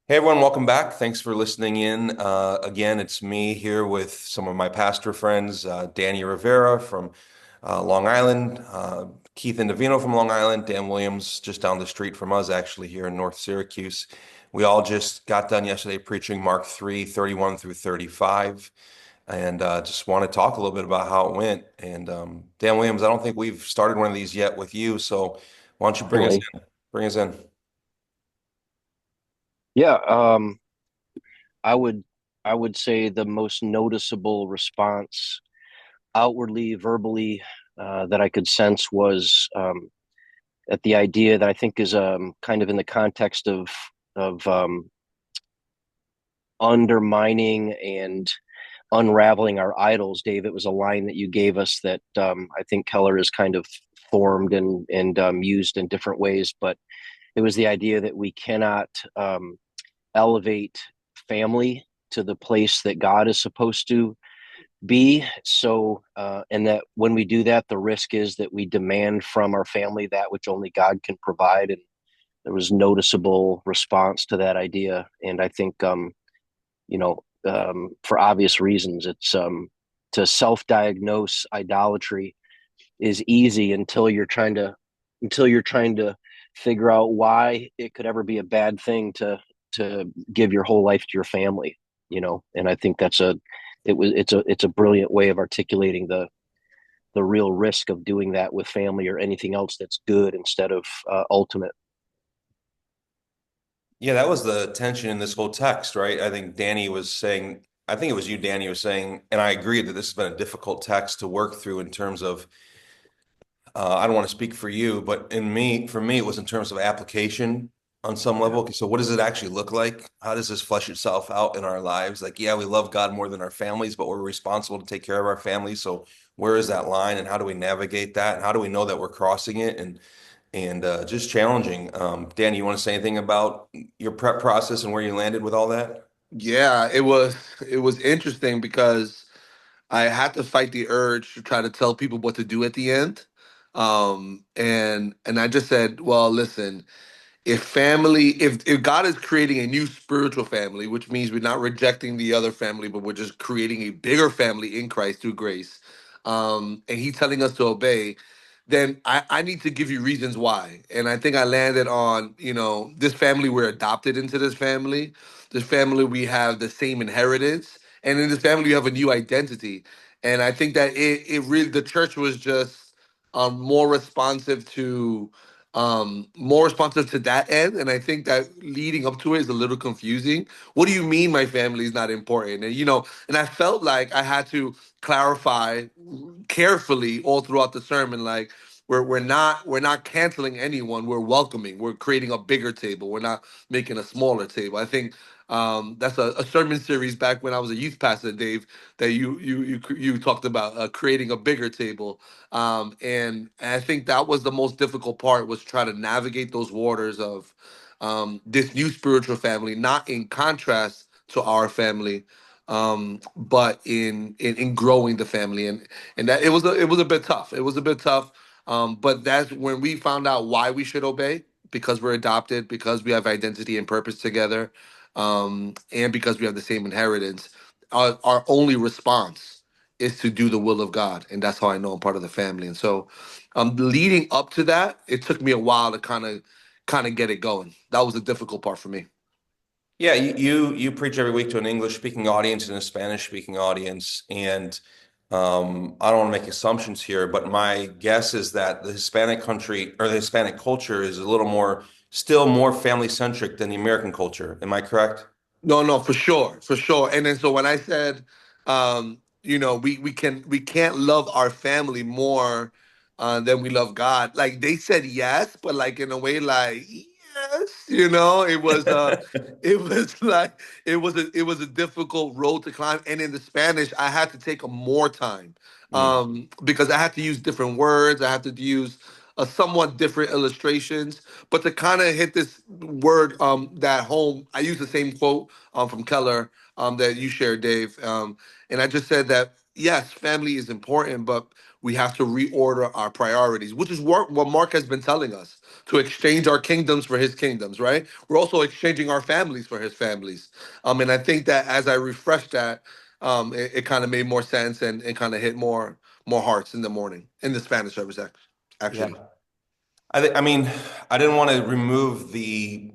Hey everyone, welcome back. Thanks for listening in. Again, it's me here with some of my pastor friends, Danny Rivera from Long Island, Keith Indovino from Long Island, Dan Williams just down the street from us, actually here in North Syracuse. We all just got done yesterday preaching Mark 3:31 through 35, and just want to talk a little bit about how it went. And Dan Williams, I don't think we've started one of these yet with you, so why don't you bring us Definitely. in? Bring us in. Yeah, I would I would say the most noticeable response outwardly, verbally, that I could sense was at the idea that I think is kind of in the context of undermining and unraveling our idols. Dave, it was a line that you gave us that I think Keller has kind of formed and used in different ways, but it was the idea that we cannot elevate family to the place that God is supposed to be. And that when we do that, the risk is that we demand from our family that which only God can provide. And there was noticeable response to that idea. And I think, for obvious reasons, it's to self-diagnose idolatry is easy until you're trying to figure out why it could ever be a bad thing to give your whole life to your family, and I think it's a brilliant way of articulating the real risk of doing that with family or anything else that's good instead of ultimate. Yeah, that was the tension in this whole text, right? I think it was you, Danny, was saying, and I agree that this has been a difficult text to work through in terms of, I don't want to speak for you, but for me, it was in terms of application on some Yeah. level. Okay, so what does it actually look like? How does this flesh itself out in our lives? Like, yeah, we love God more than our families, but we're responsible to take care of our families. So where is that line and how do we navigate that? And how do we know that we're crossing it? And just challenging. Danny, you want to say anything about your prep process and where you landed with all that? Yeah, it was interesting because I had to fight the urge to try to tell people what to do at the end. And I just said, well, listen, if God is creating a new spiritual family, which means we're not rejecting the other family, but we're just creating a bigger family in Christ through grace, and He's telling us to obey, then I need to give you reasons why. And I think I landed on, this family, we're adopted into this family. This family, we have the same inheritance. And in this family, you have a new identity. And I think that it really, the church was just more responsive to that end. And I think that leading up to it is a little confusing. What do you mean my family is not important? And I felt like I had to clarify carefully all throughout the sermon, like we're not canceling anyone, we're welcoming, we're creating a bigger table, we're not making a smaller table. I think that's a sermon series back when I was a youth pastor, Dave, that you talked about creating a bigger table. And I think that was the most difficult part, was try to navigate those waters of this new spiritual family, not in contrast to our family, but in growing the family. And that it was a bit tough. It was a bit tough. But that's when we found out why we should obey, because we're adopted, because we have identity and purpose together, and because we have the same inheritance. Our only response is to do the will of God, and that's how I know I'm part of the family. And so, leading up to that, it took me a while to kind of get it going. That was the difficult part for me. Yeah, you preach every week to an English speaking audience and a Spanish speaking audience, and I don't want to make assumptions here, but my guess is that the Hispanic country or the Hispanic culture is a little more, still more family centric than the American culture. Am I correct? No, no, for sure, for sure. And then so when I said, we can't love our family more than we love God, like they said yes, but like in a way, like yes, it was like it was a difficult road to climb. And in the Spanish, I had to take a more time, Mm. because I had to use different words, I had to use a somewhat different illustrations. But to kind of hit this word that home, I use the same quote from Keller that you shared, Dave. And I just said that yes, family is important, but we have to reorder our priorities, which is what Mark has been telling us, to exchange our kingdoms for his kingdoms, right? We're also exchanging our families for his families. And I think that as I refreshed that, it kind of made more sense and kind of hit more hearts in the morning in the Spanish service, Yeah. actually. I mean, I didn't want to remove the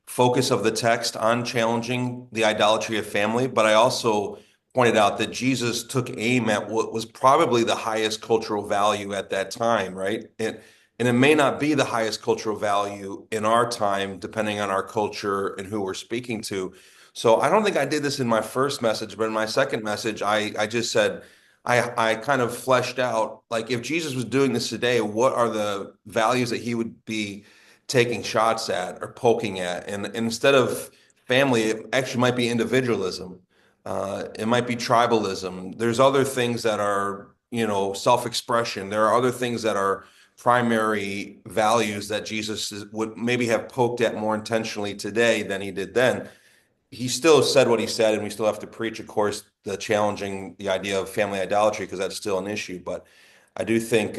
focus of the text on challenging the idolatry of family, but I also pointed out that Jesus took aim at what was probably the highest cultural value at that time, right? And it may not be the highest cultural value in our time, depending on our culture and who we're speaking to. So I don't think I did this in my first message, but in my second message, I just said, I kind of fleshed out, like, if Jesus was doing this today, what are the values that he would be taking shots at or poking at? And instead of family, it actually might be individualism. It might be tribalism. There's other things that are, self-expression. There are other things that are primary values that would maybe have poked at more intentionally today than he did then. He still said what he said, and we still have to preach, of course, the challenging the idea of family idolatry, because that's still an issue. But I do think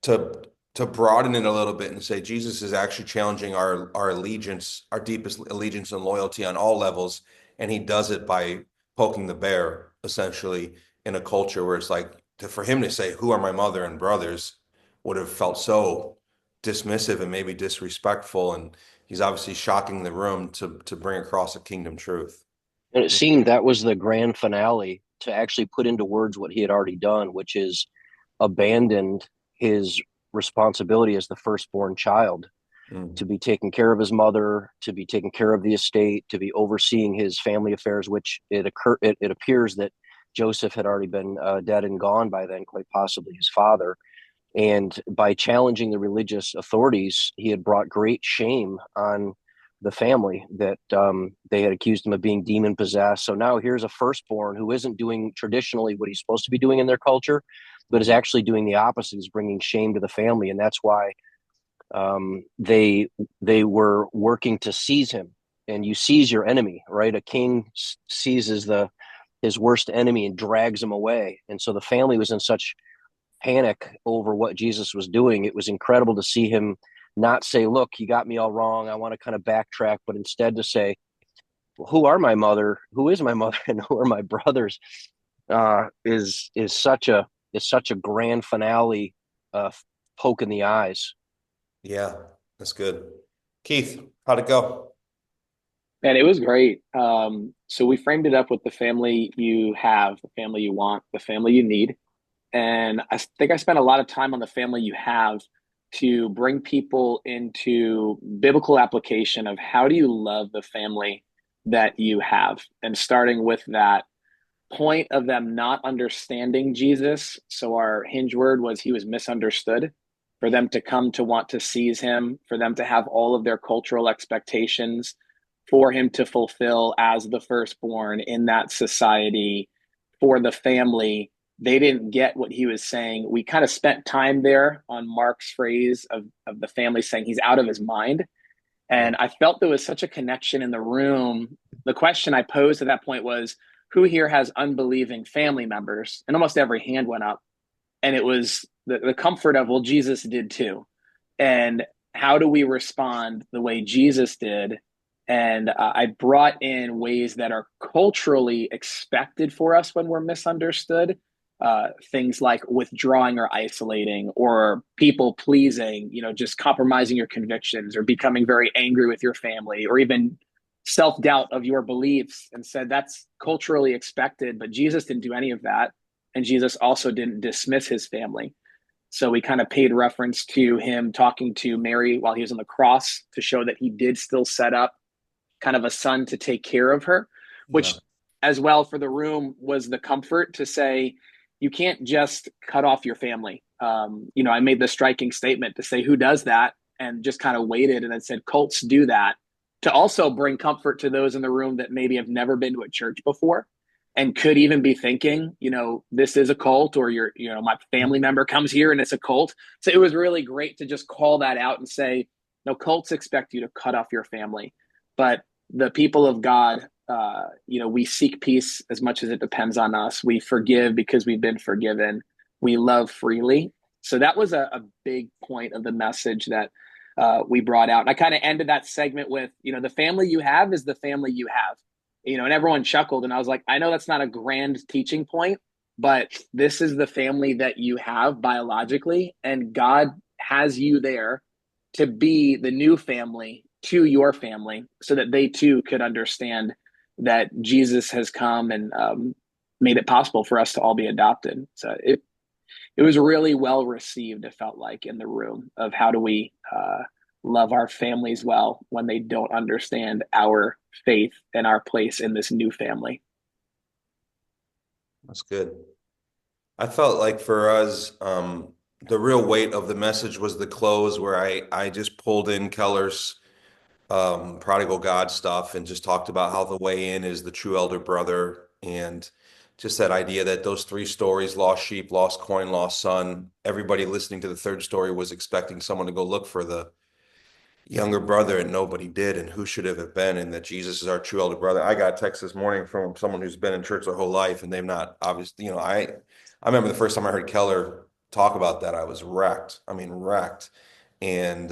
to to broaden it a little bit and say Jesus is actually challenging our allegiance, our deepest allegiance and loyalty on all levels, and he does it by poking the bear, essentially, in a culture where it's like, for him to say, "Who are my mother and brothers," would have felt so dismissive and maybe disrespectful, and he's obviously shocking the room to bring across a kingdom truth. And it seemed that was the grand finale, to actually put into words what he had already done, which is abandoned his responsibility as the firstborn child, to Mhm. be taking care of his mother, to be taking care of the estate, to be overseeing his family affairs, which it appears that Joseph had already been dead and gone by then, quite possibly his father. And by challenging the religious authorities, he had brought great shame on the family, that they had accused him of being demon possessed. So now here's a firstborn who isn't doing traditionally what he's supposed to be doing in their culture, but is actually doing the opposite, is bringing shame to the family. And that's why they were working to seize him. And you seize your enemy, right? A king seizes his worst enemy and drags him away. And so the family was in such panic over what Jesus was doing. It was incredible to see him not say, "Look, you got me all wrong. I want to kind of backtrack," but instead to say, well, "Who are my mother? Who is my mother? And who are my brothers?" Is such a grand finale, uh, poke in the eyes. Yeah, that's good. Keith, how'd it go? And it was great. So we framed it up with the family you have, the family you want, the family you need. And I think I spent a lot of time on the family you have, to bring people into biblical application of how do you love the family that you have, and starting with that point of them not understanding Jesus. So our hinge word was he was misunderstood. For them to come to want to seize him, for them to have all of their cultural expectations for him to fulfill as the firstborn in that society, for the family, they didn't get what he was saying. We kind of spent time there on Mark's phrase of the family saying he's out of his mind. Yeah. And I felt there was such a connection in the room. The question I posed at that point was, who here has unbelieving family members? And almost every hand went up. And it was the comfort of, well, Jesus did too. And how do we respond the way Jesus did? And I brought in ways that are culturally expected for us when we're misunderstood. Things like withdrawing or isolating, or people pleasing, just compromising your convictions, or becoming very angry with your family, or even self doubt of your beliefs, and said that's culturally expected. But Jesus didn't do any of that. And Jesus also didn't dismiss his family. So we kind of paid reference to him talking to Mary while he was on the cross, to show that he did still set up kind of a son to take care of her, Yeah. which as well for the room was the comfort to say, you can't just cut off your family. I made the striking statement to say, who does that? And just kind of waited and then said, cults do that, to also bring comfort to those in the room that maybe have never been to a church before and could even be thinking, this is a cult, or my family member comes here and it's a cult. So it was really great to just call that out and say, no, cults expect you to cut off your family, but the people of God we seek peace as much as it depends on us. We forgive because we've been forgiven. We love freely. So that was a big point of the message that we brought out. And I kind of ended that segment with, the family you have is the family you have, and everyone chuckled. And I was like, I know that's not a grand teaching point, but this is the family that you have biologically, and God has you there to be the new family to your family so that they too could understand that Jesus has come and made it possible for us to all be adopted. So it was really well received, it felt like, in the room of how do we love our families well when they don't understand our faith and our place in this new family. That's good. I felt like for us, the real weight of the message was the close, where I just pulled in Keller's prodigal God stuff and just talked about how the way in is the true elder brother, and just that idea that those three stories, lost sheep, lost coin, lost son, everybody listening to the third story was expecting someone to go look for the younger brother, and nobody did, and who should have it been, and that Jesus is our true elder brother. I got a text this morning from someone who's been in church their whole life, and they've not obviously, I remember the first time I heard Keller talk about that, I was wrecked. I mean, wrecked. And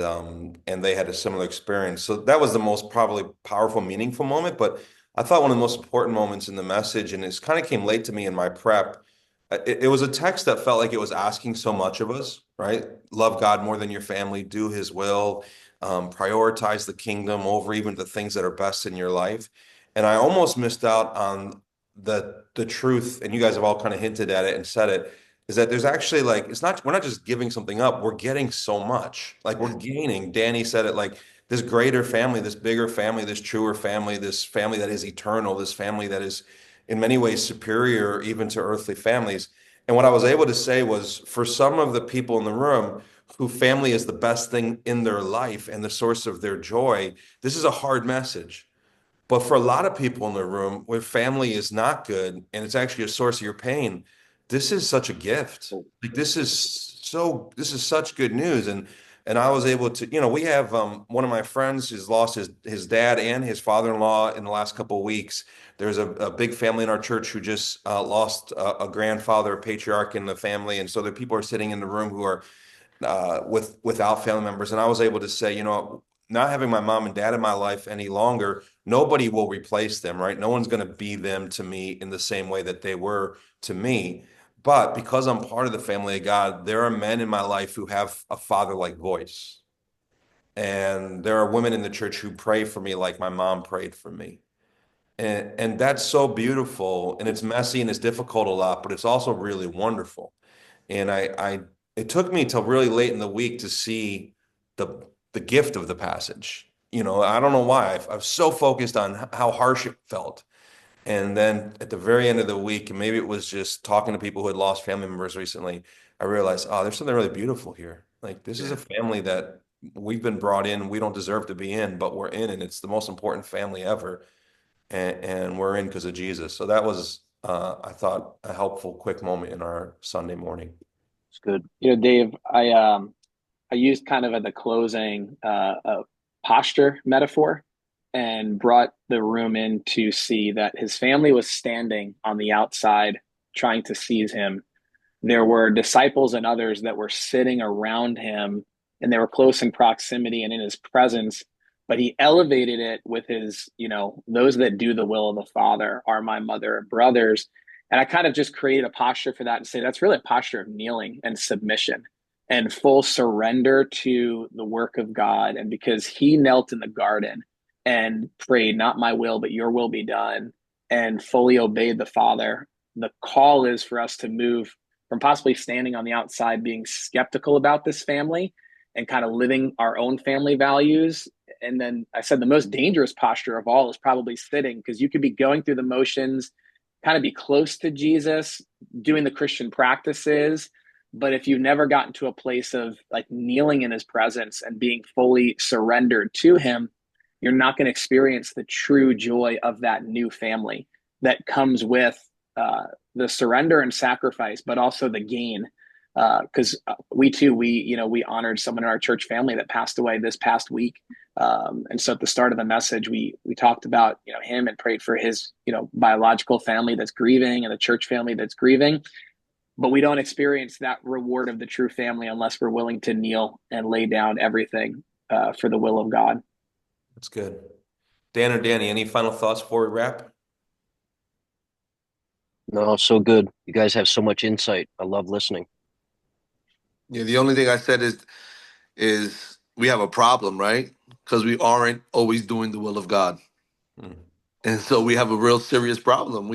they had a similar experience. So that was the most probably powerful, meaningful moment. But I thought one of the most important moments in the message, and it's kind of came late to me in my prep, it was a text that felt like it was asking so much of us, right? Love God more than your family, do his will, prioritize the kingdom over even the things that are best in your life. And I almost missed out on the truth, and you guys have all kind of hinted at it and said it, is that there's actually, like, we're not just giving something up, we're getting so much. Like, we're gaining. Danny said it, like, this greater family, this bigger family, this truer family, this family that is eternal, this family that is in many ways superior even to earthly families. And what I was able to say was, for some of the people in the room who family is the best thing in their life and the source of their joy, this is a hard message. But for a lot of people in the room where family is not good and it's actually a source of your pain, this is such a gift. Like, this is such good news. And I was able to, we have one of my friends who's lost his dad and his father-in-law in the last couple of weeks. There's a big family in our church who just lost a grandfather, a patriarch in the family. And so there people are sitting in the room who are without family members. And I was able to say, not having my mom and dad in my life any longer, nobody will replace them, right? No one's going to be them to me in the same way that they were to me. But because I'm part of the family of God, there are men in my life who have a father-like voice. And there are women in the church who pray for me like my mom prayed for me. And that's so beautiful, and it's messy and it's difficult a lot, but it's also really wonderful. And it took me till really late in the week to see the gift of the passage. I don't know why. I was so focused on how harsh it felt. And then at the very end of the week, and maybe it was just talking to people who had lost family members recently, I realized, oh, there's something really beautiful here. Like, this is a family that we've been brought in, we don't deserve to be in, but we're in, and it's the most important family ever. And we're in because of Jesus. So that was, I thought, a helpful, quick moment in our Sunday morning. It's good. Dave, I used kind of at the closing a posture metaphor and brought the room in to see that his family was standing on the outside trying to seize him. There were disciples and others that were sitting around him, and they were close in proximity and in his presence, but he elevated it with his, those that do the will of the Father are my mother and brothers. And I kind of just created a posture for that and say that's really a posture of kneeling and submission and full surrender to the work of God. And because he knelt in the garden and prayed, not my will, but your will be done, and fully obeyed the Father, the call is for us to move from possibly standing on the outside, being skeptical about this family and kind of living our own family values. And then I said the most dangerous posture of all is probably sitting, because you could be going through the motions, kind of be close to Jesus, doing the Christian practices. But if you've never gotten to a place of like kneeling in his presence and being fully surrendered to him, you're not going to experience the true joy of that new family that comes with the surrender and sacrifice, but also the gain because we honored someone in our church family that passed away this past week. And so at the start of the message, we talked about him and prayed for his biological family that's grieving and the church family that's grieving. But we don't experience that reward of the true family unless we're willing to kneel and lay down everything for the will of God. That's good. Dan or Danny, any final thoughts before we wrap? No, so good. You guys have so much insight. I love listening. Yeah, the only thing I said is we have a problem, right? Because we aren't always doing the will of God. Hmm. And so we have a real serious problem.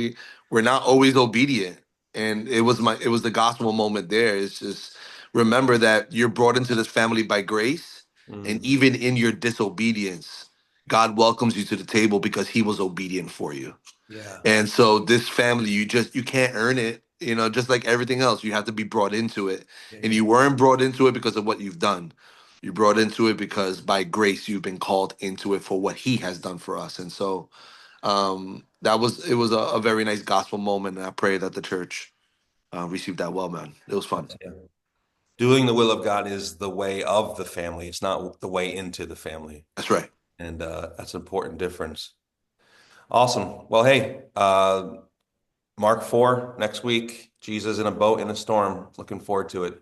We're not always obedient. And it was the gospel moment there. It's just remember that you're brought into this family by grace, and Mm. even in your disobedience, God welcomes you to the table because he was obedient for you. Yeah. And so this family, you can't earn it, just like everything else, you have to be brought into it. Yeah, And yeah. you weren't brought into it because of what you've done. You brought into it because by grace you've been called into it for what he has done for us. And so it was a very nice gospel moment, and I pray that the church received that well, man. It was fun. Yeah. Doing the will of God is the way of the family. It's not the way into the family. That's right. And that's an important difference. Awesome. Well, hey, Mark 4 next week, Jesus in a boat in a storm. Looking forward to it.